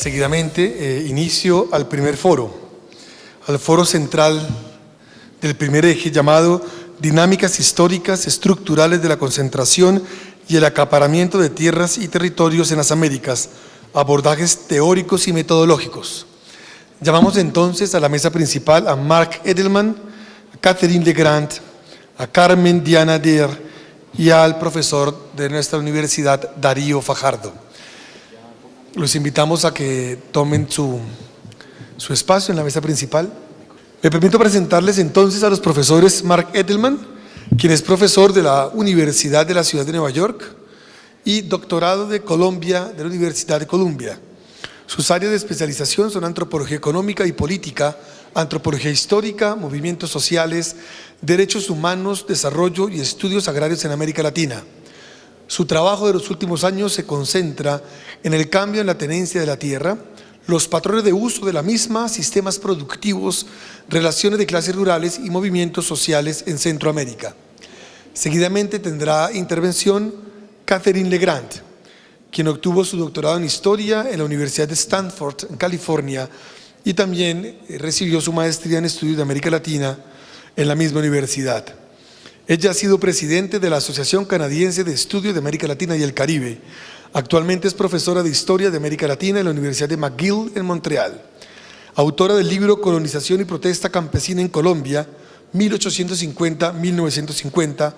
Seguidamente, inicio al primer foro, al foro central del primer eje llamado Dinámicas históricas estructurales de la concentración y el acaparamiento de tierras y territorios en las Américas, abordajes teóricos y metodológicos. Llamamos entonces a la mesa principal a Mark Edelman, a Catherine Legrand, a Carmen Diana Der y al profesor de nuestra universidad, Darío Fajardo. Los invitamos a que tomen su espacio en la mesa principal. Me permito presentarles entonces a los profesores Mark Edelman, quien es profesor de la Universidad de la Ciudad de Nueva York y doctorado de Colombia de la Universidad de Columbia. Sus áreas de especialización son antropología económica y política, antropología histórica, movimientos sociales, derechos humanos, desarrollo y estudios agrarios en América Latina. Su trabajo de los últimos años se concentra en el cambio en la tenencia de la tierra, los patrones de uso de la misma, sistemas productivos, relaciones de clases rurales y movimientos sociales en Centroamérica. Seguidamente tendrá intervención Catherine Legrand, quien obtuvo su doctorado en Historia en la Universidad de Stanford, en California, y también recibió su maestría en Estudios de América Latina en la misma universidad. Ella ha sido presidente de la Asociación Canadiense de Estudios de América Latina y el Caribe. Actualmente es profesora de Historia de América Latina en la Universidad de McGill en Montreal. Autora del libro Colonización y Protesta Campesina en Colombia, 1850-1950,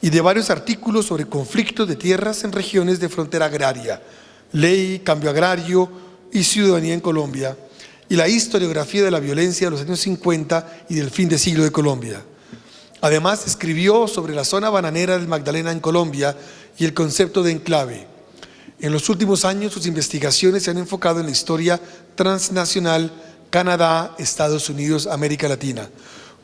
y de varios artículos sobre conflictos de tierras en regiones de frontera agraria, ley, cambio agrario y ciudadanía en Colombia, y la historiografía de la violencia de los años 50 y del fin de siglo de Colombia. Además, escribió sobre la zona bananera del Magdalena en Colombia y el concepto de enclave. En los últimos años, sus investigaciones se han enfocado en la historia transnacional Canadá, Estados Unidos, América Latina.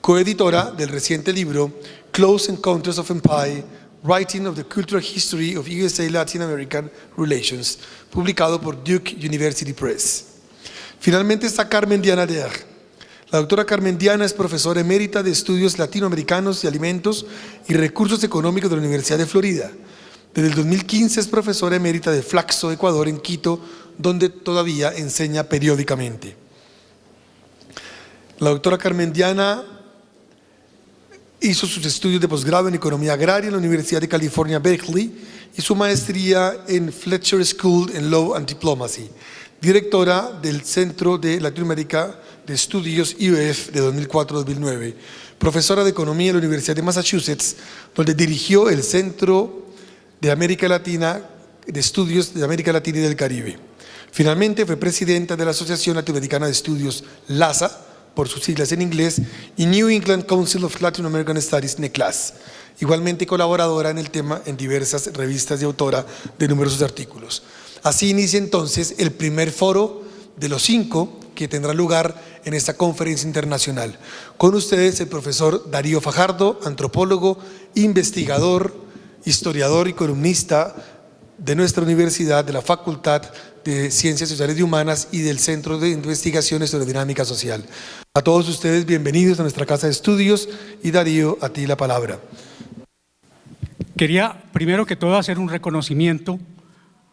Coeditora del reciente libro Close Encounters of Empire, Writing of the Cultural History of USA-Latin American Relations, publicado por Duke University Press. Finalmente está Carmen Diana Der. La doctora Carmen Diana es profesora emérita de Estudios Latinoamericanos y Alimentos y Recursos Económicos de la Universidad de Florida. Desde el 2015 es profesora emérita de Flaxo, Ecuador, en Quito, donde todavía enseña periódicamente. La doctora Carmen Diana hizo sus estudios de posgrado en Economía Agraria en la Universidad de California, Berkeley, y su maestría en Fletcher School en Law and Diplomacy. Directora del Centro de Latinoamérica de Estudios IOF de 2004-2009, profesora de Economía en la Universidad de Massachusetts, donde dirigió el Centro de América Latina, de Estudios de América Latina y del Caribe. Finalmente fue presidenta de la Asociación Latinoamericana de Estudios, LASA, por sus siglas en inglés, y New England Council of Latin American Studies, NECLAS. Igualmente colaboradora en el tema en diversas revistas y autora de numerosos artículos. Así inicia entonces el primer foro de los 5 que tendrá lugar en esta conferencia internacional. Con ustedes el profesor Darío Fajardo, antropólogo, investigador, historiador y columnista de nuestra universidad, de la Facultad de Ciencias Sociales y Humanas y del Centro de Investigaciones sobre Dinámica Social. A todos ustedes, bienvenidos a nuestra casa de estudios, y Darío, a ti la palabra. Quería primero que todo hacer un reconocimiento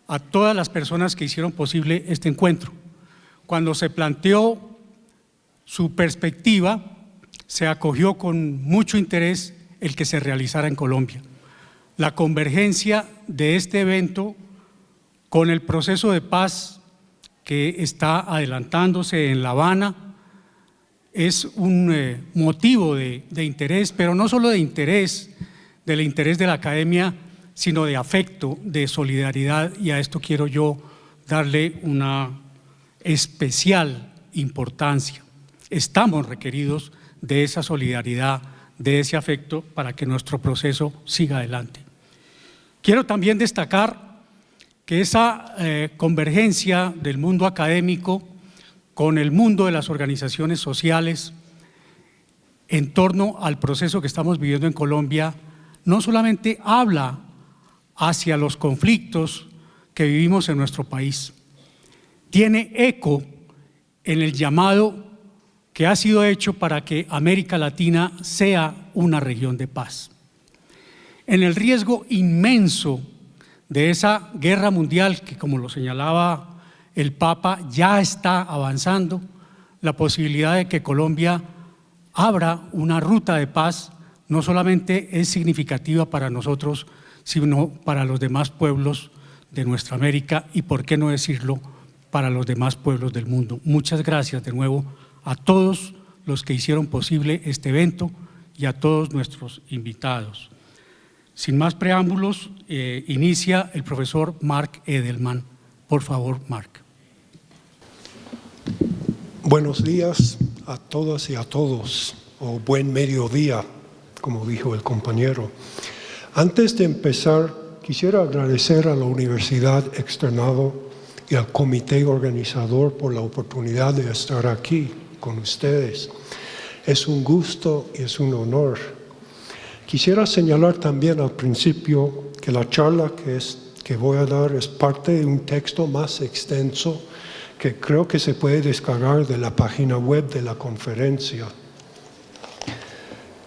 a todas las personas que hicieron posible este encuentro. Cuando se planteó su perspectiva, se acogió con mucho interés el que se realizara en Colombia. La convergencia de este evento con el proceso de paz que está adelantándose en La Habana es un motivo de interés, pero no solo de interés, del interés de la academia, sino de afecto, de solidaridad, y a esto quiero yo darle una especial importancia. Estamos requeridos de esa solidaridad, de ese afecto, para que nuestro proceso siga adelante. Quiero también destacar que esa convergencia del mundo académico con el mundo de las organizaciones sociales en torno al proceso que estamos viviendo en Colombia no solamente habla hacia los conflictos que vivimos en nuestro país, tiene eco en el llamado que ha sido hecho para que América Latina sea una región de paz. En el riesgo inmenso de esa guerra mundial que, como lo señalaba el Papa ya está avanzando la posibilidad de que Colombia abra una ruta de paz. No solamente es significativa para nosotros, sino para los demás pueblos de nuestra América y, por qué no decirlo, para los demás pueblos del mundo. Muchas gracias de nuevo a todos los que hicieron posible este evento y a todos nuestros invitados. Sin más preámbulos, inicia el profesor Mark Edelman. Por favor, Mark. Buenos días a todas y a todos, o buen mediodía, como dijo el compañero. Antes de empezar, quisiera agradecer a la Universidad Externado y al comité organizador por la oportunidad de estar aquí con ustedes. Es un gusto y es un honor. Quisiera señalar también al principio que la charla que voy a dar es parte de un texto más extenso que creo que se puede descargar de la página web de la conferencia.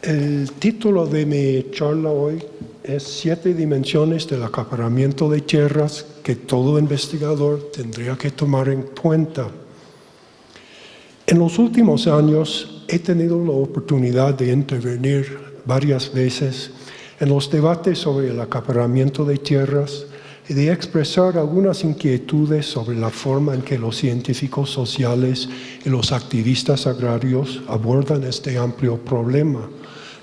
El título de mi charla hoy es 7 dimensiones del acaparamiento de tierras que todo investigador tendría que tomar en cuenta. En los últimos años he tenido la oportunidad de intervenir varias veces en los debates sobre el acaparamiento de tierras y de expresar algunas inquietudes sobre la forma en que los científicos sociales y los activistas agrarios abordan este amplio problema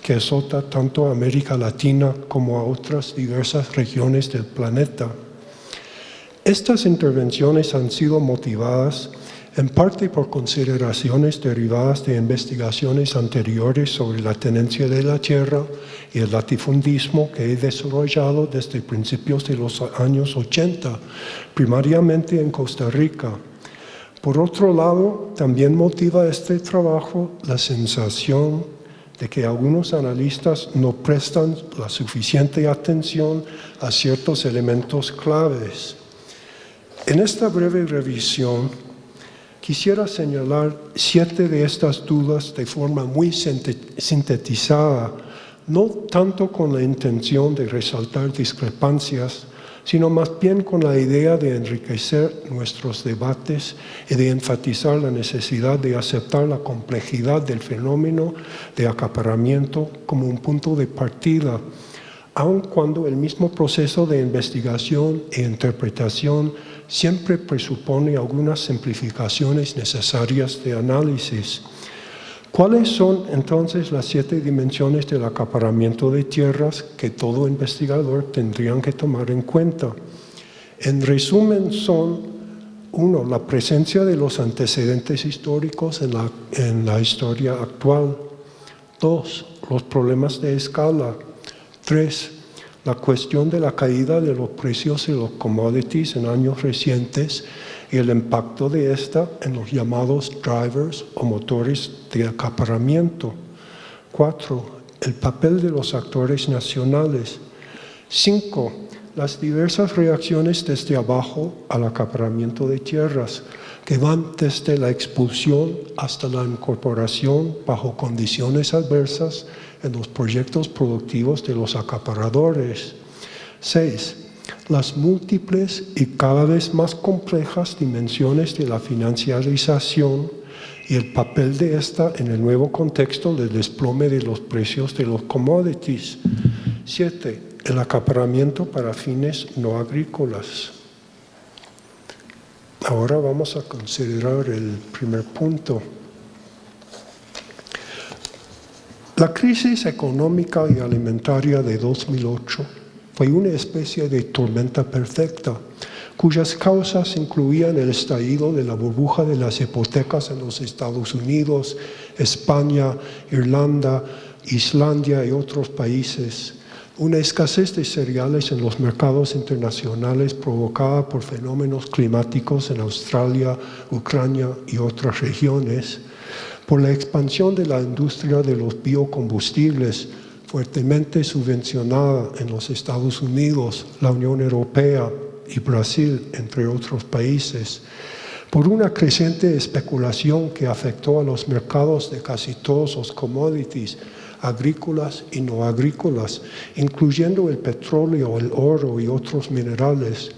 que azota tanto a América Latina como a otras diversas regiones del planeta. Estas intervenciones han sido motivadas en parte por consideraciones derivadas de investigaciones anteriores sobre la tenencia de la tierra y el latifundismo que he desarrollado desde principios de los años 80, primariamente en Costa Rica. Por otro lado, también motiva este trabajo la sensación de que algunos analistas no prestan la suficiente atención a ciertos elementos claves. En esta breve revisión, quisiera señalar 7 de estas dudas de forma muy sintetizada, no tanto con la intención de resaltar discrepancias, sino más bien con la idea de enriquecer nuestros debates y de enfatizar la necesidad de aceptar la complejidad del fenómeno de acaparamiento como un punto de partida, aun cuando el mismo proceso de investigación e interpretación siempre presupone algunas simplificaciones necesarias de análisis. ¿Cuáles son entonces las 7 dimensiones del acaparamiento de tierras que todo investigador tendría que tomar en cuenta? En resumen son: 1. La presencia de los antecedentes históricos en la historia actual. 2. Los problemas de escala. 3. La cuestión de la caída de los precios de los commodities en años recientes y el impacto de esta en los llamados drivers o motores de acaparamiento. 4. El papel de los actores nacionales. 5. Las diversas reacciones desde abajo al acaparamiento de tierras, que van desde la expulsión hasta la incorporación bajo condiciones adversas en los proyectos productivos de los acaparadores. 6. Las múltiples y cada vez más complejas dimensiones de la financiarización y el papel de esta en el nuevo contexto del desplome de los precios de los commodities. 7. El acaparamiento para fines no agrícolas. Ahora vamos a considerar el primer punto. La crisis económica y alimentaria de 2008 fue una especie de tormenta perfecta, cuyas causas incluían el estallido de la burbuja de las hipotecas en los Estados Unidos, España, Irlanda, Islandia y otros países, una escasez de cereales en los mercados internacionales provocada por fenómenos climáticos en Australia, Ucrania y otras regiones, por la expansión de la industria de los biocombustibles, fuertemente subvencionada en los Estados Unidos, la Unión Europea y Brasil, entre otros países, por una creciente especulación que afectó a los mercados de casi todos los commodities, agrícolas y no agrícolas, incluyendo el petróleo, el oro y otros minerales.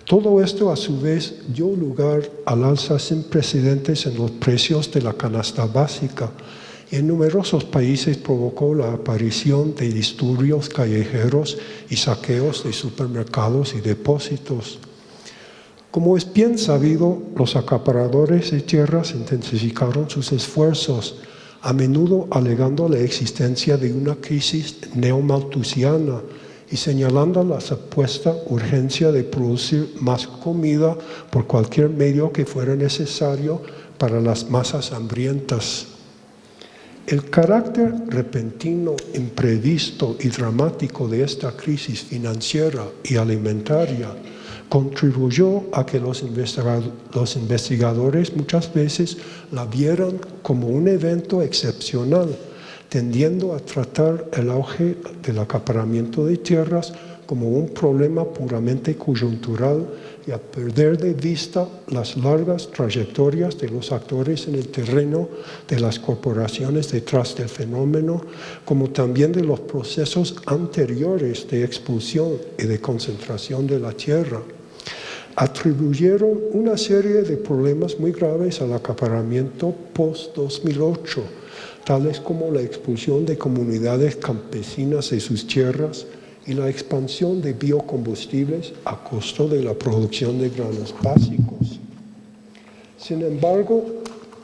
Todo esto a su vez dio lugar al alza sin precedentes en los precios de la canasta básica y en numerosos países provocó la aparición de disturbios callejeros y saqueos de supermercados y depósitos. Como es bien sabido, los acaparadores de tierras intensificaron sus esfuerzos, a menudo alegando la existencia de una crisis neomalthusiana y señalando la supuesta urgencia de producir más comida por cualquier medio que fuera necesario para las masas hambrientas. El carácter repentino, imprevisto y dramático de esta crisis financiera y alimentaria contribuyó a que los investigadores muchas veces la vieran como un evento excepcional, tendiendo a tratar el auge del acaparamiento de tierras como un problema puramente coyuntural y a perder de vista las largas trayectorias de los actores en el terreno, de las corporaciones detrás del fenómeno, como también de los procesos anteriores de expulsión y de concentración de la tierra. Atribuyeron una serie de problemas muy graves al acaparamiento post-2008, tales como la expulsión de comunidades campesinas de sus tierras y la expansión de biocombustibles a costo de la producción de granos básicos. Sin embargo,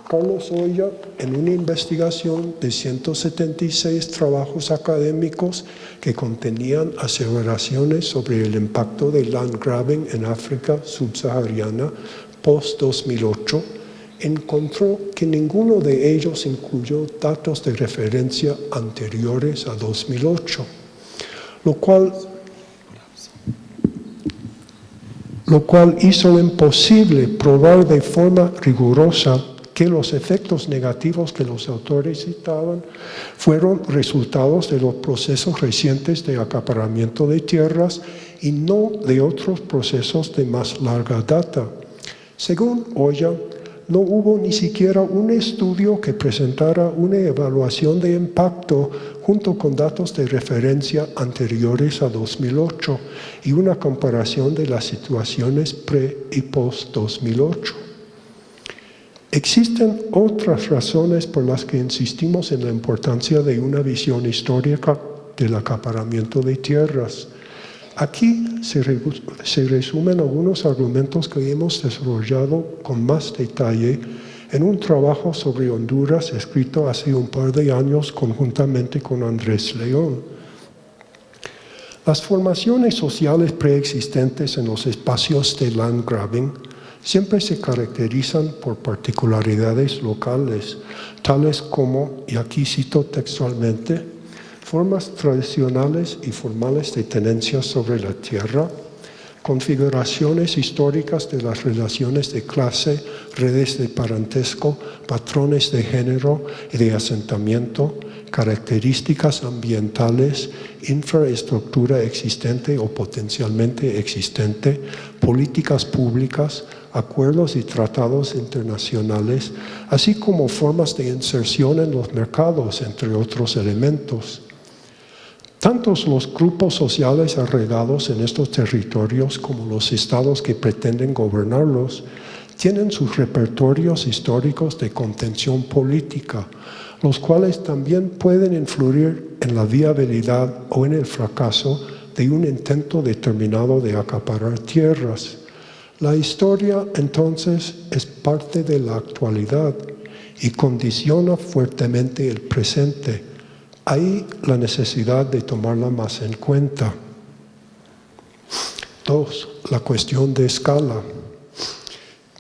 Carlos Oya, en una investigación de 176 trabajos académicos que contenían aseveraciones sobre el impacto del land grabbing en África subsahariana post-2008, encontró que ninguno de ellos incluyó datos de referencia anteriores a 2008, lo cual hizo imposible probar de forma rigurosa que los efectos negativos que los autores citaban fueron resultados de los procesos recientes de acaparamiento de tierras y no de otros procesos de más larga data. Según Oya, no hubo ni siquiera un estudio que presentara una evaluación de impacto junto con datos de referencia anteriores a 2008 y una comparación de las situaciones pre- y post-2008. Existen otras razones por las que insistimos en la importancia de una visión histórica del acaparamiento de tierras. Aquí se resumen algunos argumentos que hemos desarrollado con más detalle en un trabajo sobre Honduras escrito hace un par de años conjuntamente con Andrés León. Las formaciones sociales preexistentes en los espacios de land grabbing siempre se caracterizan por particularidades locales, tales como, y aquí cito textualmente, formas tradicionales y formales de tenencia sobre la tierra, configuraciones históricas de las relaciones de clase, redes de parentesco, patrones de género y de asentamiento, características ambientales, infraestructura existente o potencialmente existente, políticas públicas, acuerdos y tratados internacionales, así como formas de inserción en los mercados, entre otros elementos. Tanto los grupos sociales arraigados en estos territorios como los estados que pretenden gobernarlos tienen sus repertorios históricos de contención política, los cuales también pueden influir en la viabilidad o en el fracaso de un intento determinado de acaparar tierras. La historia, entonces, es parte de la actualidad y condiciona fuertemente el presente. Hay la necesidad de tomarla más en cuenta. 2. La cuestión de escala.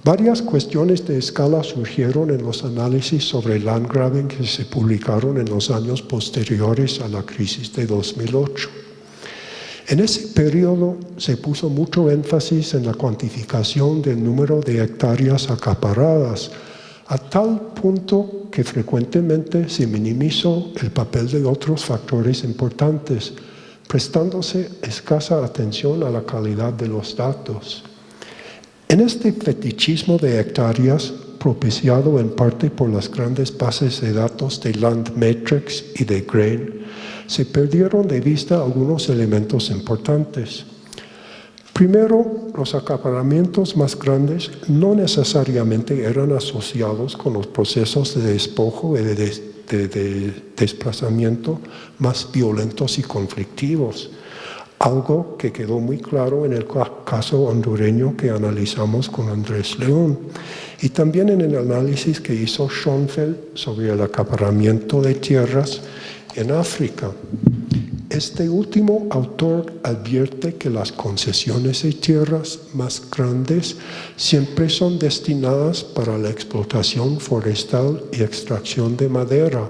Varias cuestiones de escala surgieron en los análisis sobre land grabbing que se publicaron en los años posteriores a la crisis de 2008. En ese periodo se puso mucho énfasis en la cuantificación del número de hectáreas acaparadas, a tal punto que frecuentemente se minimizó el papel de otros factores importantes, prestándose escasa atención a la calidad de los datos. En este fetichismo de hectáreas, propiciado en parte por las grandes bases de datos de Landmetrics y de Grain, se perdieron de vista algunos elementos importantes. Primero, los acaparamientos más grandes no necesariamente eran asociados con los procesos de despojo y de desplazamiento más violentos y conflictivos, algo que quedó muy claro en el caso hondureño que analizamos con Andrés León y también en el análisis que hizo Schoenfeld sobre el acaparamiento de tierras en África. Este último autor advierte que las concesiones de tierras más grandes siempre son destinadas para la explotación forestal y extracción de madera,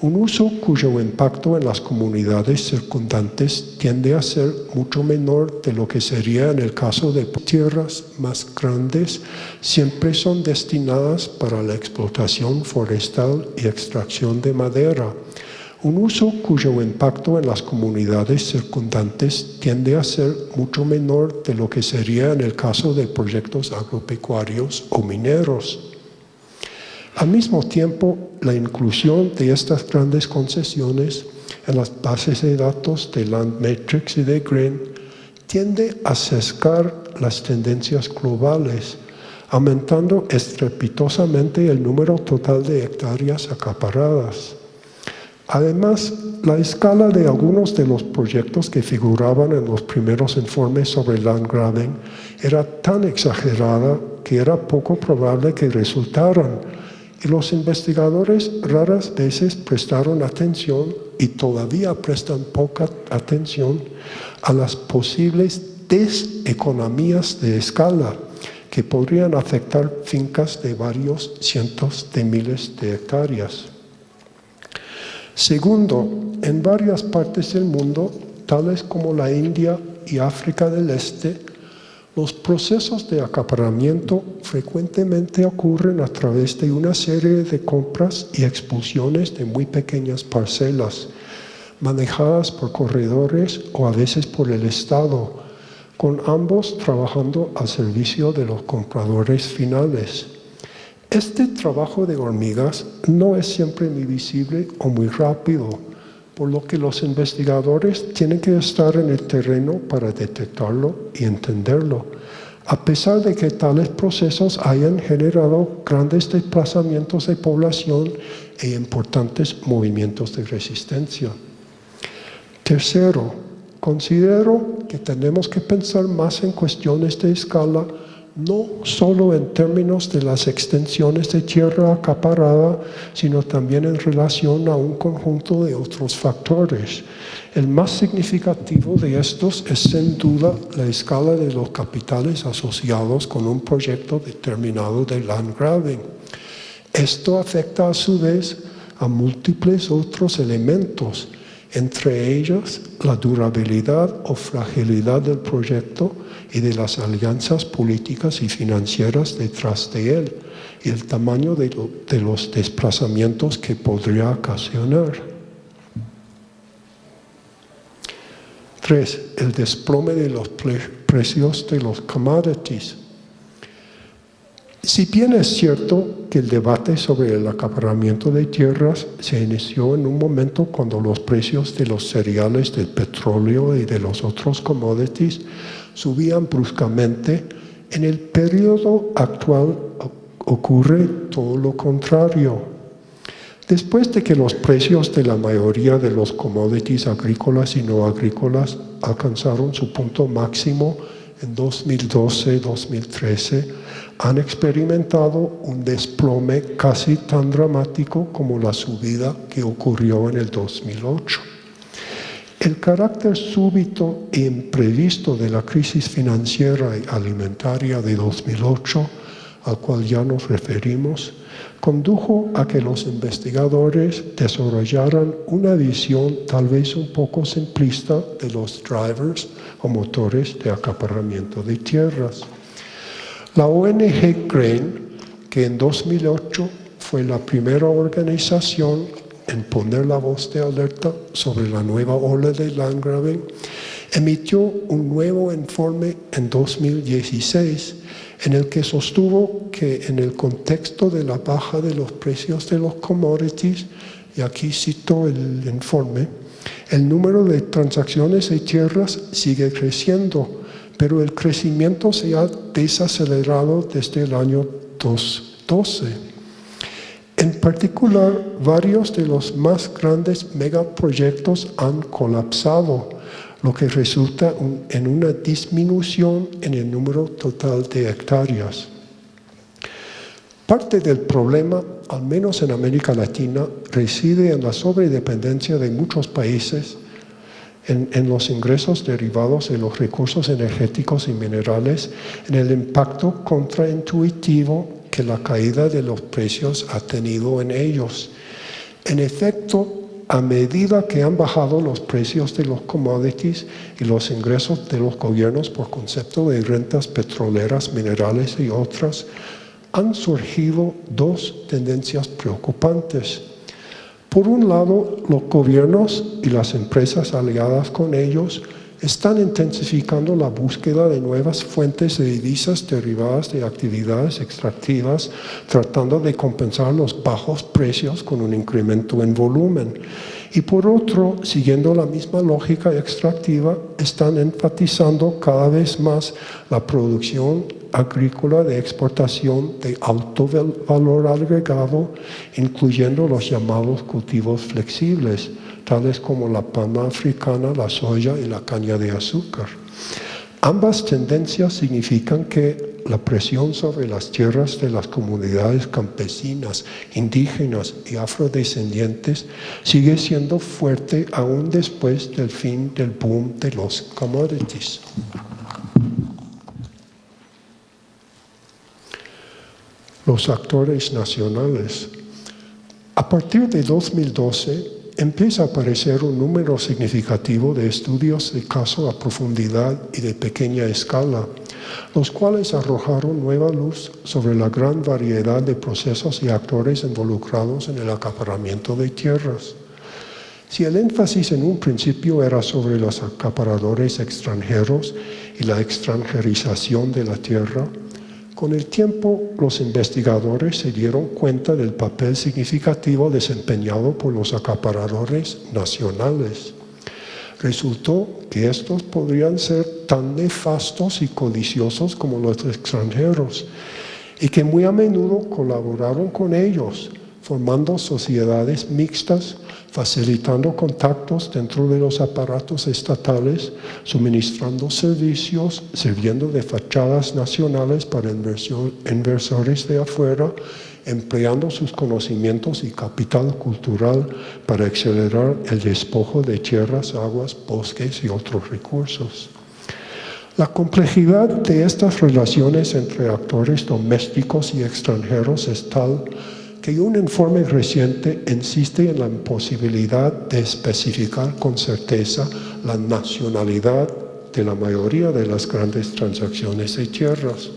un uso cuyo impacto en las comunidades circundantes tiende a ser mucho menor de lo que sería en el caso de tierras más grandes, siempre son destinadas para la explotación forestal y extracción de madera, un uso cuyo impacto en las comunidades circundantes tiende a ser mucho menor de lo que sería en el caso de proyectos agropecuarios o mineros. Al mismo tiempo, la inclusión de estas grandes concesiones en las bases de datos de Landmetrics y de GRIN tiende a sesgar las tendencias globales, aumentando estrepitosamente el número total de hectáreas acaparadas. Además, la escala de algunos de los proyectos que figuraban en los primeros informes sobre land grabbing era tan exagerada que era poco probable que resultaran, y los investigadores raras veces prestaron atención y todavía prestan poca atención a las posibles deseconomías de escala que podrían afectar fincas de varios cientos de miles de hectáreas. Segundo, en varias partes del mundo, tales como la India y África del Este, los procesos de acaparamiento frecuentemente ocurren a través de una serie de compras y expulsiones de muy pequeñas parcelas, manejadas por corredores o a veces por el Estado, con ambos trabajando al servicio de los compradores finales. Este trabajo de hormigas no es siempre muy visible o muy rápido, por lo que los investigadores tienen que estar en el terreno para detectarlo y entenderlo, a pesar de que tales procesos hayan generado grandes desplazamientos de población e importantes movimientos de resistencia. Tercero, considero que tenemos que pensar más en cuestiones de escala, no solo en términos de las extensiones de tierra acaparada, sino también en relación a un conjunto de otros factores. El más significativo de estos es sin duda la escala de los capitales asociados con un proyecto determinado de land grabbing. Esto afecta a su vez a múltiples otros elementos, entre ellos la durabilidad o fragilidad del proyecto y de las alianzas políticas y financieras detrás de él, y el tamaño de los desplazamientos que podría ocasionar. 3. El desplome de los precios de los commodities. Si bien es cierto que el debate sobre el acaparamiento de tierras se inició en un momento cuando los precios de los cereales, del petróleo y de los otros commodities subían bruscamente, en el periodo actual ocurre todo lo contrario. Después de que los precios de la mayoría de los commodities agrícolas y no agrícolas alcanzaron su punto máximo en 2012-2013, han experimentado un desplome casi tan dramático como la subida que ocurrió en el 2008. El carácter súbito e imprevisto de la crisis financiera y alimentaria de 2008, al cual ya nos referimos, condujo a que los investigadores desarrollaran una visión tal vez un poco simplista de los drivers o motores de acaparamiento de tierras. La ONG GRAIN, que en 2008 fue la primera organización en poner la voz de alerta sobre la nueva ola de land grabbing, emitió un nuevo informe en 2016 en el que sostuvo que en el contexto de la baja de los precios de los commodities, y aquí cito el informe, el número de transacciones de tierras sigue creciendo, pero el crecimiento se ha desacelerado desde el año 2012. En particular, varios de los más grandes megaproyectos han colapsado, lo que resulta en una disminución en el número total de hectáreas. Parte del problema, al menos en América Latina, reside en la sobredependencia de muchos países en los ingresos derivados de los recursos energéticos y minerales, en el impacto contraintuitivo que la caída de los precios ha tenido en ellos. En efecto, a medida que han bajado los precios de los commodities y los ingresos de los gobiernos por concepto de rentas petroleras, minerales y otras, han surgido dos tendencias preocupantes. Por un lado, los gobiernos y las empresas aliadas con ellos están intensificando la búsqueda de nuevas fuentes de divisas derivadas de actividades extractivas, tratando de compensar los bajos precios con un incremento en volumen. Y por otro, siguiendo la misma lógica extractiva, están enfatizando cada vez más la producción agrícola de exportación de alto valor agregado, incluyendo los llamados cultivos flexibles, tales como la palma africana, la soya y la caña de azúcar. Ambas tendencias significan que la presión sobre las tierras de las comunidades campesinas, indígenas y afrodescendientes sigue siendo fuerte aún después del fin del boom de los commodities. Los actores nacionales. A partir de 2012, empieza a aparecer un número significativo de estudios de caso a profundidad y de pequeña escala, los cuales arrojaron nueva luz sobre la gran variedad de procesos y actores involucrados en el acaparamiento de tierras. Si el énfasis en un principio era sobre los acaparadores extranjeros y la extranjerización de la tierra, con el tiempo, los investigadores se dieron cuenta del papel significativo desempeñado por los acaparadores nacionales. Resultó que estos podrían ser tan nefastos y codiciosos como los extranjeros y que muy a menudo colaboraron con ellos, formando sociedades mixtas, facilitando contactos dentro de los aparatos estatales, suministrando servicios, sirviendo de fachadas nacionales para inversores de afuera, empleando sus conocimientos y capital cultural para acelerar el despojo de tierras, aguas, bosques y otros recursos. La complejidad de estas relaciones entre actores domésticos y extranjeros es tal que un informe reciente insiste en la imposibilidad de especificar con certeza la nacionalidad de la mayoría de las grandes transacciones de tierras.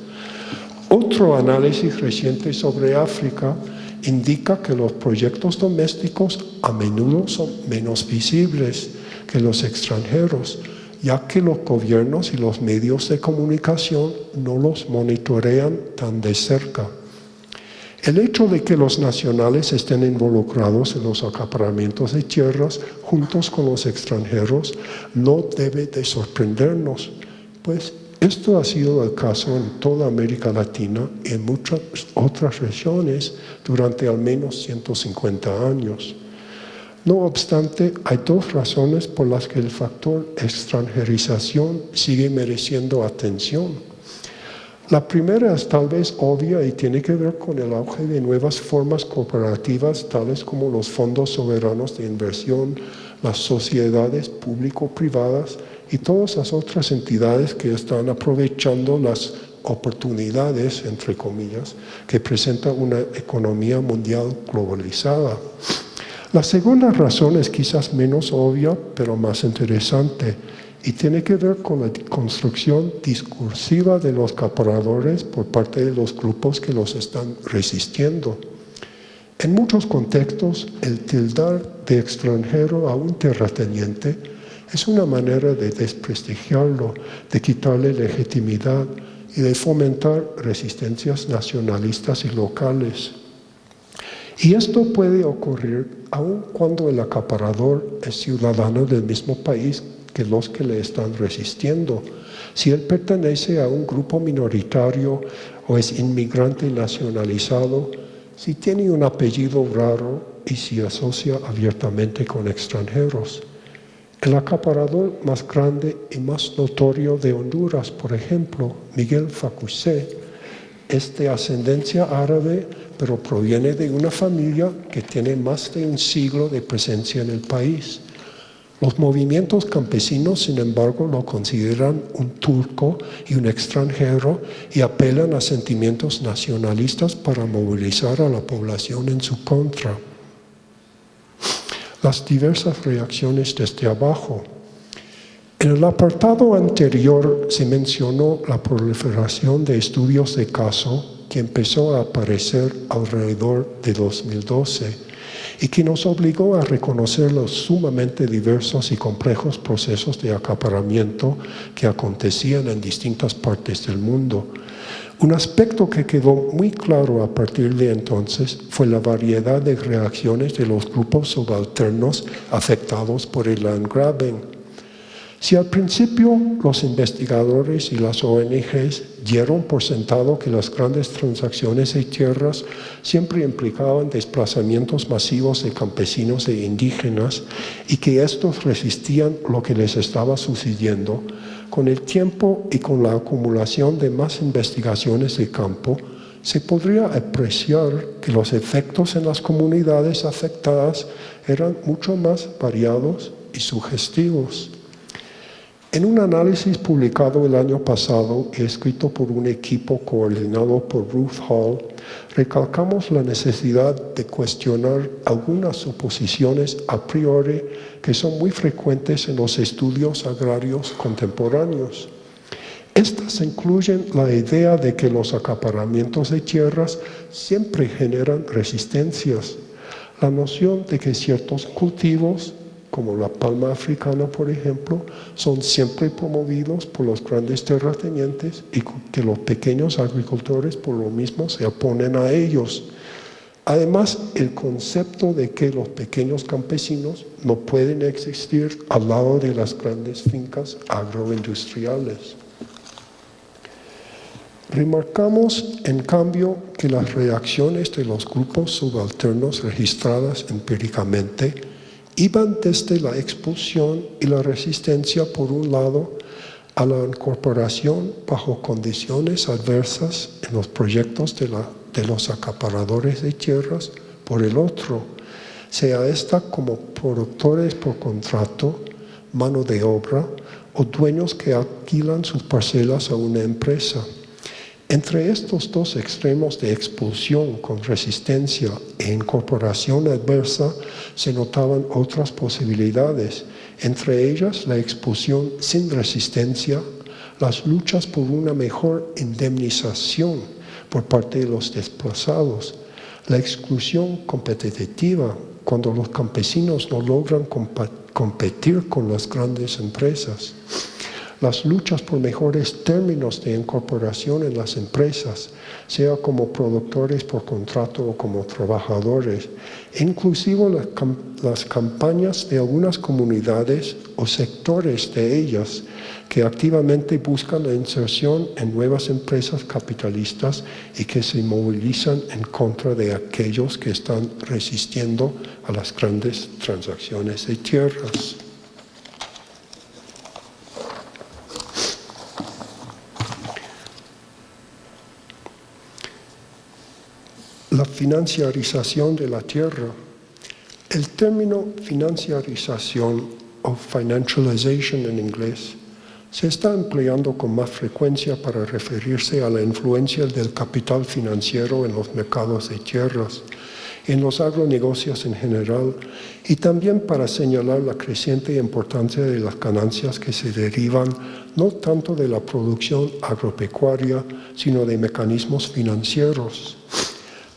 Otro análisis reciente sobre África indica que los proyectos domésticos a menudo son menos visibles que los extranjeros, ya que los gobiernos y los medios de comunicación no los monitorean tan de cerca. El hecho de que los nacionales estén involucrados en los acaparamientos de tierras juntos con los extranjeros no debe de sorprendernos, pues esto ha sido el caso en toda América Latina y en muchas otras regiones durante al menos 150 años. No obstante, hay dos razones por las que el factor extranjerización sigue mereciendo atención. La primera es tal vez obvia y tiene que ver con el auge de nuevas formas cooperativas, tales como los fondos soberanos de inversión, las sociedades público-privadas y todas las otras entidades que están aprovechando las oportunidades, entre comillas, que presenta una economía mundial globalizada. La segunda razón es quizás menos obvia, pero más interesante, y tiene que ver con la construcción discursiva de los acaparadores por parte de los grupos que los están resistiendo. En muchos contextos, el tildar de extranjero a un terrateniente es una manera de desprestigiarlo, de quitarle legitimidad y de fomentar resistencias nacionalistas y locales. Y esto puede ocurrir aun cuando el acaparador es ciudadano del mismo país que los que le están resistiendo. Si él pertenece a un grupo minoritario o es inmigrante nacionalizado, si tiene un apellido raro y se asocia abiertamente con extranjeros. El acaparador más grande y más notorio de Honduras, por ejemplo, Miguel Facusé, es de ascendencia árabe, pero proviene de una familia que tiene más de un siglo de presencia en el país. Los movimientos campesinos, sin embargo, lo consideran un turco y un extranjero y apelan a sentimientos nacionalistas para movilizar a la población en su contra. Las diversas reacciones desde abajo. En el apartado anterior se mencionó la proliferación de estudios de caso que empezó a aparecer alrededor de 2012 y que nos obligó a reconocer los sumamente diversos y complejos procesos de acaparamiento que acontecían en distintas partes del mundo. Un aspecto que quedó muy claro a partir de entonces fue la variedad de reacciones de los grupos subalternos afectados por el land grabbing. Si al principio los investigadores y las ONGs dieron por sentado que las grandes transacciones de tierras siempre implicaban desplazamientos masivos de campesinos e indígenas y que estos resistían lo que les estaba sucediendo, con el tiempo y con la acumulación de más investigaciones de campo, se podría apreciar que los efectos en las comunidades afectadas eran mucho más variados y sugestivos. En un análisis publicado el año pasado y escrito por un equipo coordinado por Ruth Hall, recalcamos la necesidad de cuestionar algunas suposiciones a priori que son muy frecuentes en los estudios agrarios contemporáneos. Estas incluyen la idea de que los acaparamientos de tierras siempre generan resistencias, la noción de que ciertos cultivos, como la palma africana, por ejemplo, son siempre promovidos por los grandes terratenientes y que los pequeños agricultores por lo mismo se oponen a ellos. Además, el concepto de que los pequeños campesinos no pueden existir al lado de las grandes fincas agroindustriales. Remarcamos, en cambio, que las reacciones de los grupos subalternos registradas empíricamente iban desde la expulsión y la resistencia por un lado a la incorporación bajo condiciones adversas en los proyectos de los acaparadores de tierras por el otro, sea esta como productores por contrato, mano de obra o dueños que alquilan sus parcelas a una empresa. Entre estos dos extremos de expulsión con resistencia e incorporación adversa se notaban otras posibilidades, entre ellas la expulsión sin resistencia, las luchas por una mejor indemnización por parte de los desplazados, la exclusión competitiva cuando los campesinos no logran competir con las grandes empresas, las luchas por mejores términos de incorporación en las empresas, sea como productores por contrato o como trabajadores, e inclusive las campañas de algunas comunidades o sectores de ellas que activamente buscan la inserción en nuevas empresas capitalistas y que se movilizan en contra de aquellos que están resistiendo a las grandes transacciones de tierras. La financiarización de la tierra. El término financiarización o financialization en inglés se está empleando con más frecuencia para referirse a la influencia del capital financiero en los mercados de tierras, en los agronegocios en general y también para señalar la creciente importancia de las ganancias que se derivan no tanto de la producción agropecuaria, sino de mecanismos financieros.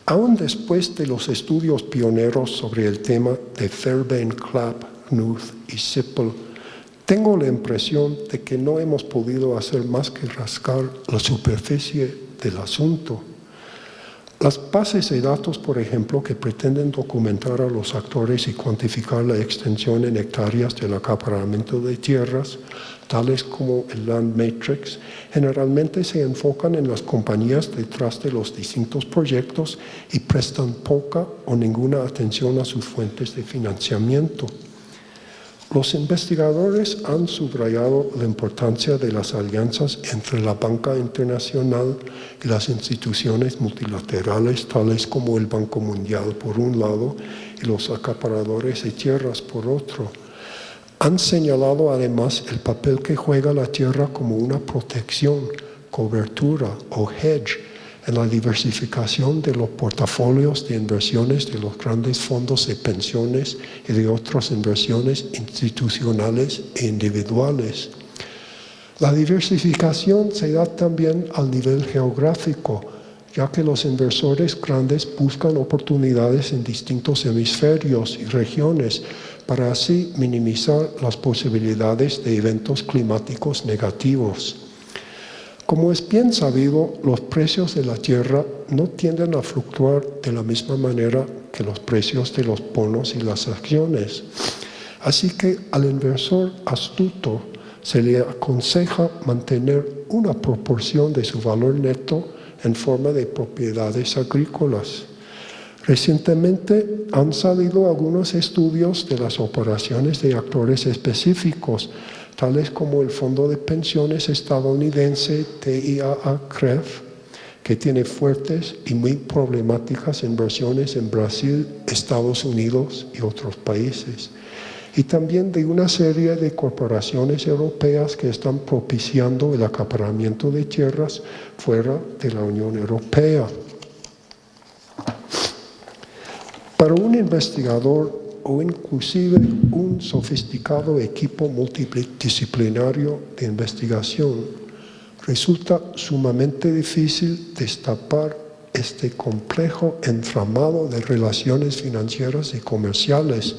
Aún después de los estudios pioneros sobre el tema de Fairbairn, Clapp, Knuth y Sippel, tengo la impresión de que no hemos podido hacer más que rascar la superficie del asunto. Las bases de datos, por ejemplo, que pretenden documentar a los actores y cuantificar la extensión en hectáreas del acaparamiento de tierras, tales como el Land Matrix, generalmente se enfocan en las compañías detrás de los distintos proyectos y prestan poca o ninguna atención a sus fuentes de financiamiento. Los investigadores han subrayado la importancia de las alianzas entre la banca internacional y las instituciones multilaterales, tales como el Banco Mundial por un lado y los acaparadores de tierras por otro. Han señalado además el papel que juega la tierra como una protección, cobertura o hedge en la diversificación de los portafolios de inversiones de los grandes fondos de pensiones y de otras inversiones institucionales e individuales. La diversificación se da también al nivel geográfico, ya que los inversores grandes buscan oportunidades en distintos hemisferios y regiones para así minimizar las posibilidades de eventos climáticos negativos. Como es bien sabido, los precios de la tierra no tienden a fluctuar de la misma manera que los precios de los bonos y las acciones. Así que al inversor astuto se le aconseja mantener una proporción de su valor neto en forma de propiedades agrícolas. Recientemente han salido algunos estudios de las operaciones de actores específicos, tales como el Fondo de Pensiones estadounidense TIAA-CREF, que tiene fuertes y muy problemáticas inversiones en Brasil, Estados Unidos y otros países. Y también de una serie de corporaciones europeas que están propiciando el acaparamiento de tierras fuera de la Unión Europea. Para un investigador o inclusive un sofisticado equipo multidisciplinario de investigación, resulta sumamente difícil destapar este complejo entramado de relaciones financieras y comerciales,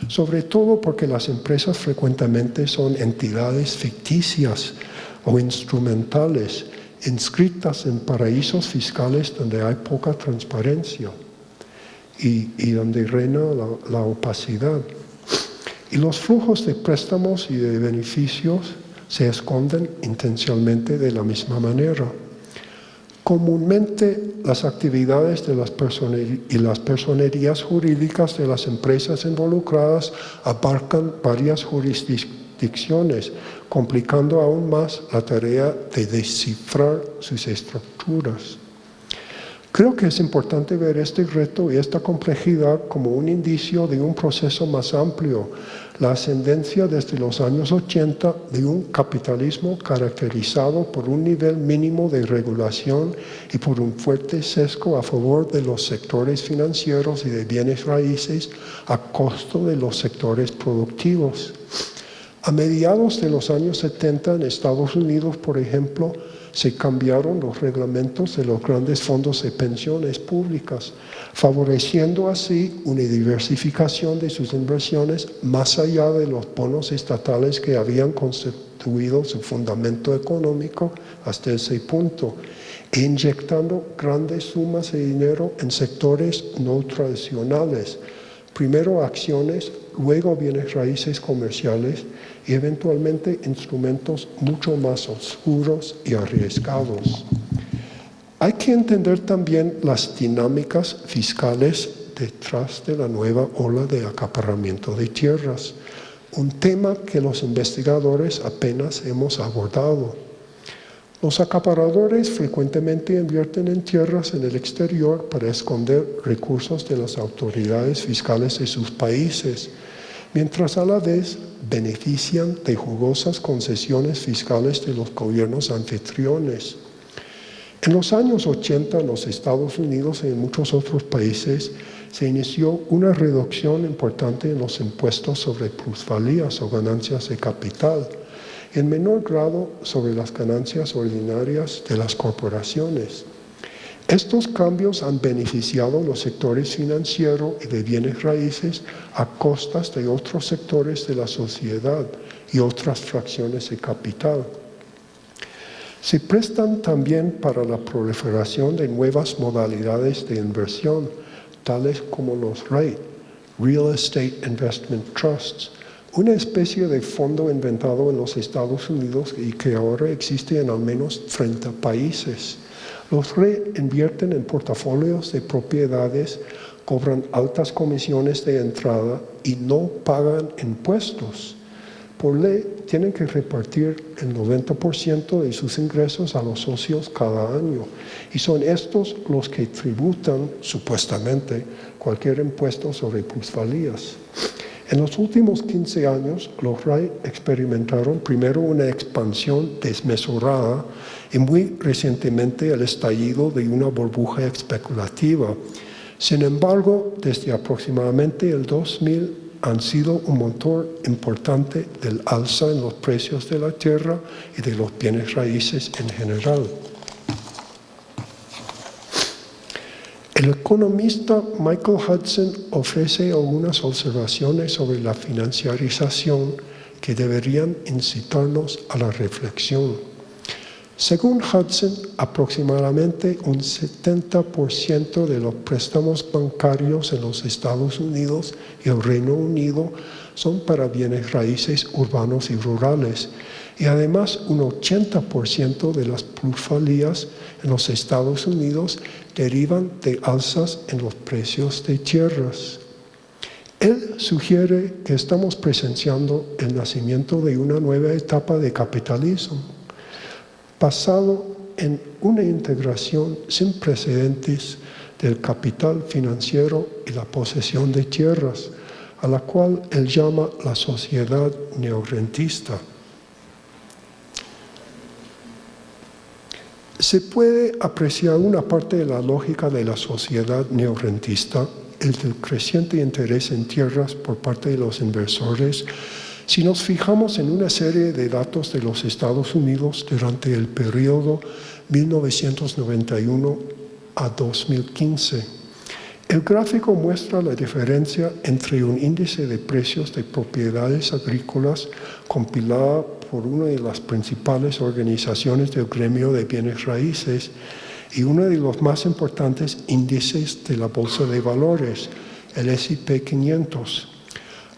sobre todo porque las empresas frecuentemente son entidades ficticias o instrumentales, inscritas en paraísos fiscales donde hay poca transparencia y donde reina la opacidad. Y los flujos de préstamos y de beneficios se esconden intencionalmente de la misma manera. Comúnmente las actividades de las personerías jurídicas de las empresas involucradas abarcan varias jurisdicciones, complicando aún más la tarea de descifrar sus estructuras. Creo que es importante ver este reto y esta complejidad como un indicio de un proceso más amplio, la ascendencia desde los años 80 de un capitalismo caracterizado por un nivel mínimo de regulación y por un fuerte sesgo a favor de los sectores financieros y de bienes raíces a costo de los sectores productivos. A mediados de los años 70 en Estados Unidos, por ejemplo, se cambiaron los reglamentos de los grandes fondos de pensiones públicas, favoreciendo así una diversificación de sus inversiones más allá de los bonos estatales que habían constituido su fundamento económico hasta ese punto, e inyectando grandes sumas de dinero en sectores no tradicionales, primero acciones, luego bienes raíces comerciales y eventualmente instrumentos mucho más oscuros y arriesgados. Hay que entender también las dinámicas fiscales detrás de la nueva ola de acaparamiento de tierras, un tema que los investigadores apenas hemos abordado. Los acaparadores frecuentemente invierten en tierras en el exterior para esconder recursos de las autoridades fiscales de sus países, mientras a la vez benefician de jugosas concesiones fiscales de los gobiernos anfitriones. En los años 80 en los Estados Unidos y en muchos otros países se inició una reducción importante en los impuestos sobre plusvalías o ganancias de capital, en menor grado sobre las ganancias ordinarias de las corporaciones. Estos cambios han beneficiado a los sectores financiero y de bienes raíces a costas de otros sectores de la sociedad y otras fracciones de capital. Se prestan también para la proliferación de nuevas modalidades de inversión, tales como los REIT, Real Estate Investment Trusts, una especie de fondo inventado en los Estados Unidos y que ahora existe en al menos 30 países. Los REIT invierten en portafolios de propiedades, cobran altas comisiones de entrada y no pagan impuestos. Por ley, tienen que repartir el 90% de sus ingresos a los socios cada año. Y son estos los que tributan, supuestamente, cualquier impuesto sobre plusvalías. En los últimos 15 años, los REIT experimentaron primero una expansión desmesurada y muy recientemente el estallido de una burbuja especulativa. Sin embargo, desde aproximadamente el 2000 han sido un motor importante del alza en los precios de la tierra y de los bienes raíces en general. El economista Michael Hudson ofrece algunas observaciones sobre la financiarización que deberían incitarnos a la reflexión. Según Hudson, aproximadamente un 70% de los préstamos bancarios en los Estados Unidos y el Reino Unido son para bienes raíces urbanos y rurales, y además un 80% de las plusvalías en los Estados Unidos derivan de alzas en los precios de tierras. Él sugiere que estamos presenciando el nacimiento de una nueva etapa de capitalismo, basado en una integración sin precedentes del capital financiero y la posesión de tierras, a la cual él llama la sociedad neorrentista. Se puede apreciar una parte de la lógica de la sociedad neorrentista, el del creciente interés en tierras por parte de los inversores, si nos fijamos en una serie de datos de los Estados Unidos durante el periodo 1991 a 2015. El gráfico muestra la diferencia entre un índice de precios de propiedades agrícolas compilada por una de las principales organizaciones del gremio de bienes raíces y uno de los más importantes índices de la Bolsa de Valores, el S&P 500.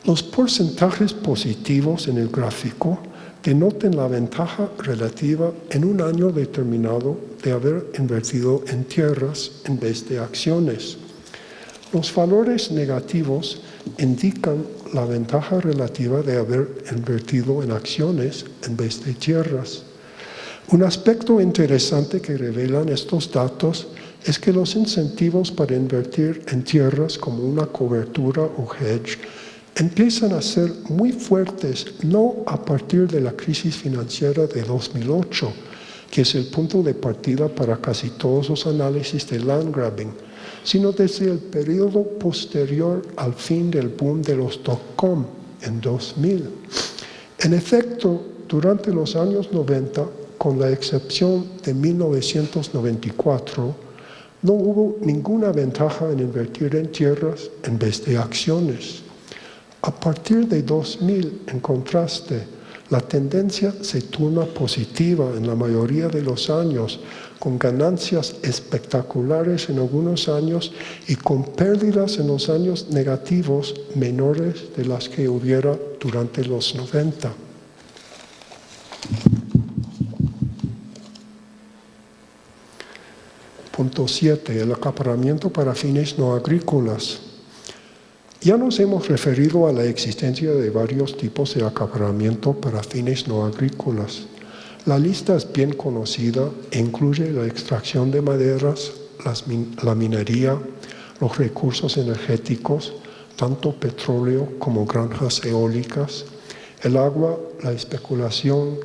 Los porcentajes positivos en el gráfico denotan la ventaja relativa en un año determinado de haber invertido en tierras en vez de acciones. Los valores negativos indican la ventaja relativa de haber invertido en acciones en vez de tierras. Un aspecto interesante que revelan estos datos es que los incentivos para invertir en tierras como una cobertura o hedge empiezan a ser muy fuertes no a partir de la crisis financiera de 2008, que es el punto de partida para casi todos los análisis de land grabbing, sino desde el periodo posterior al fin del boom de los dot-com en 2000. En efecto, durante los años 90, con la excepción de 1994, no hubo ninguna ventaja en invertir en tierras en vez de acciones. A partir de 2000, en contraste, la tendencia se torna positiva en la mayoría de los años, con ganancias espectaculares en algunos años y con pérdidas en los años negativos menores de las que hubiera durante los 90. Punto 7. El acaparamiento para fines no agrícolas. Ya nos hemos referido a la existencia de varios tipos de acaparamiento para fines no agrícolas. La lista es bien conocida e incluye la extracción de maderas, la minería, los recursos energéticos, tanto petróleo como granjas eólicas, el agua, la especulación,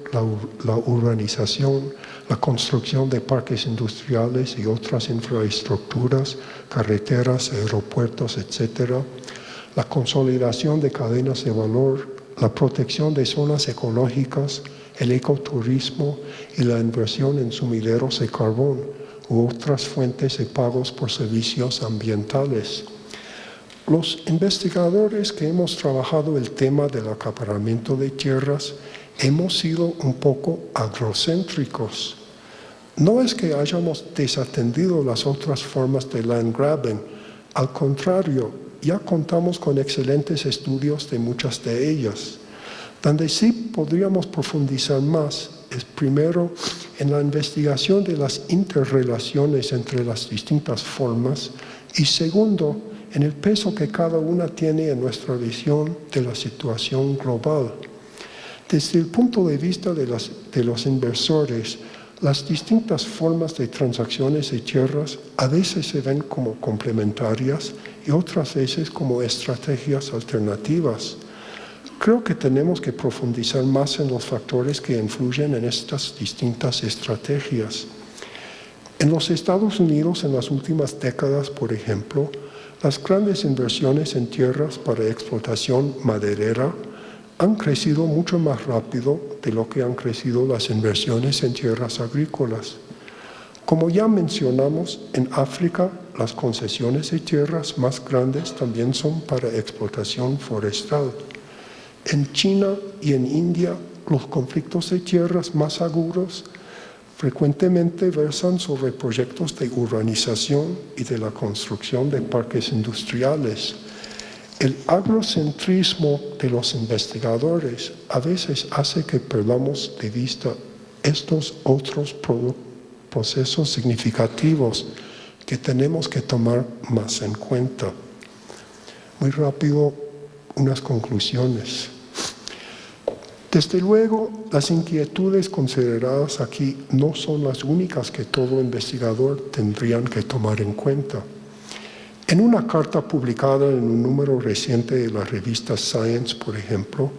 la urbanización, la construcción de parques industriales y otras infraestructuras, carreteras, aeropuertos, etc., la consolidación de cadenas de valor, la protección de zonas ecológicas, el ecoturismo y la inversión en sumideros de carbón u otras fuentes de pagos por servicios ambientales. Los investigadores que hemos trabajado el tema del acaparamiento de tierras hemos sido un poco agrocéntricos. No es que hayamos desatendido las otras formas de land grabbing, al contrario, ya contamos con excelentes estudios de muchas de ellas. Donde sí podríamos profundizar más es primero en la investigación de las interrelaciones entre las distintas formas y segundo, en el peso que cada una tiene en nuestra visión de la situación global. Desde el punto de vista de los inversores, las distintas formas de transacciones de tierras a veces se ven como complementarias y otras veces como estrategias alternativas. Creo que tenemos que profundizar más en los factores que influyen en estas distintas estrategias. En los Estados Unidos, en las últimas décadas, por ejemplo, las grandes inversiones en tierras para explotación maderera han crecido mucho más rápido de lo que han crecido las inversiones en tierras agrícolas. Como ya mencionamos, en África las concesiones de tierras más grandes también son para explotación forestal. En China y en India, los conflictos de tierras más agudos frecuentemente versan sobre proyectos de urbanización y de la construcción de parques industriales. El agrocentrismo de los investigadores a veces hace que perdamos de vista estos otros procesos significativos que tenemos que tomar más en cuenta. Muy rápido, unas conclusiones. Desde luego, las inquietudes consideradas aquí no son las únicas que todo investigador tendrían que tomar en cuenta. En una carta publicada en un número reciente de la revista Science, por ejemplo,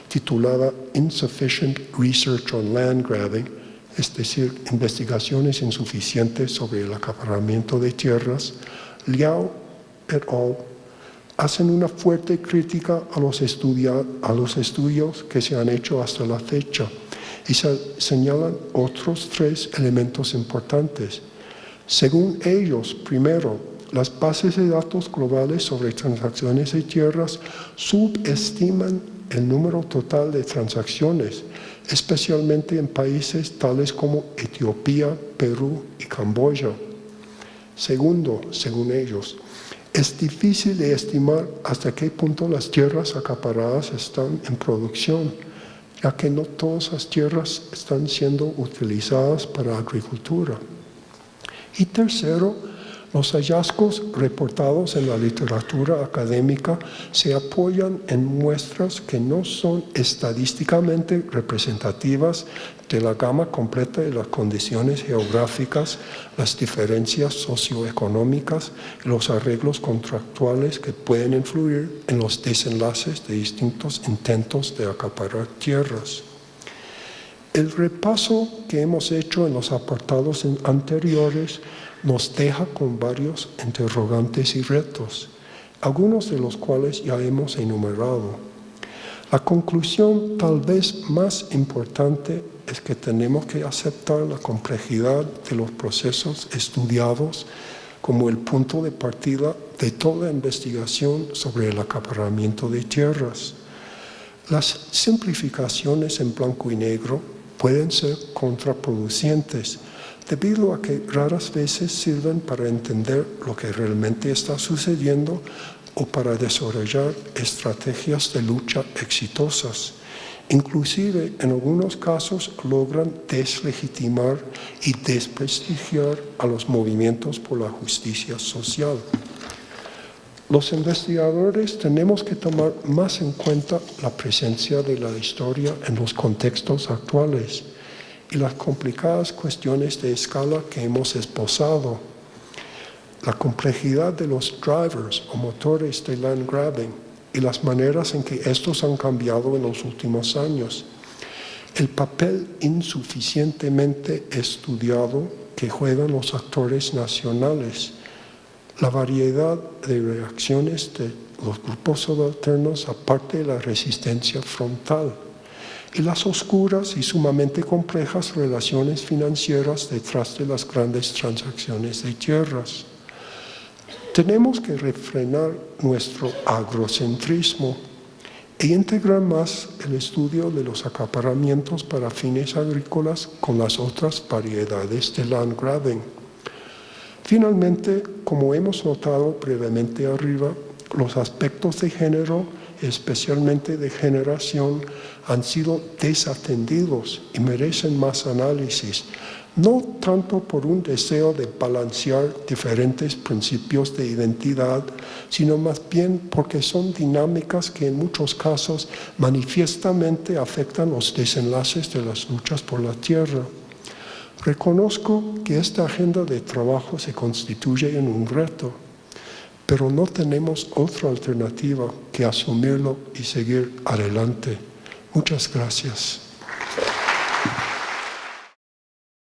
titulada Insufficient Research on Land Grabbing, es decir, investigaciones insuficientes sobre el acaparamiento de tierras, Liao et al. Hacen una fuerte crítica a los estudios que se han hecho hasta la fecha y señalan otros 3 elementos importantes. Según ellos, primero, las bases de datos globales sobre transacciones de tierras subestiman el número total de transacciones, especialmente en países tales como Etiopía, Perú y Camboya. Segundo, según ellos, es difícil de estimar hasta qué punto las tierras acaparadas están en producción, ya que no todas las tierras están siendo utilizadas para agricultura. Y tercero, los hallazgos reportados en la literatura académica se apoyan en muestras que no son estadísticamente representativas de la gama completa de las condiciones geográficas, las diferencias socioeconómicas y los arreglos contractuales que pueden influir en los desenlaces de distintos intentos de acaparar tierras. El repaso que hemos hecho en los apartados anteriores nos deja con varios interrogantes y retos, algunos de los cuales ya hemos enumerado. La conclusión tal vez más importante es que tenemos que aceptar la complejidad de los procesos estudiados como el punto de partida de toda investigación sobre el acaparamiento de tierras. Las simplificaciones en blanco y negro pueden ser contraproducentes, debido a que raras veces sirven para entender lo que realmente está sucediendo o para desarrollar estrategias de lucha exitosas. Inclusive, en algunos casos, logran deslegitimar y desprestigiar a los movimientos por la justicia social. Los investigadores tenemos que tomar más en cuenta la presencia de la historia en los contextos actuales y las complicadas cuestiones de escala que hemos esbozado, la complejidad de los drivers o motores de land grabbing y las maneras en que estos han cambiado en los últimos años, el papel insuficientemente estudiado que juegan los actores nacionales, la variedad de reacciones de los grupos subalternos aparte de la resistencia frontal, y las oscuras y sumamente complejas relaciones financieras detrás de las grandes transacciones de tierras. Tenemos que refrenar nuestro agrocentrismo e integrar más el estudio de los acaparamientos para fines agrícolas con las otras variedades de land grabbing. Finalmente, como hemos notado brevemente arriba, los aspectos de género, especialmente de generación, han sido desatendidos y merecen más análisis, no tanto por un deseo de balancear diferentes principios de identidad, sino más bien porque son dinámicas que en muchos casos manifiestamente afectan los desenlaces de las luchas por la tierra. Reconozco que esta agenda de trabajo se constituye en un reto, pero no tenemos otra alternativa que asumirlo y seguir adelante. Muchas gracias.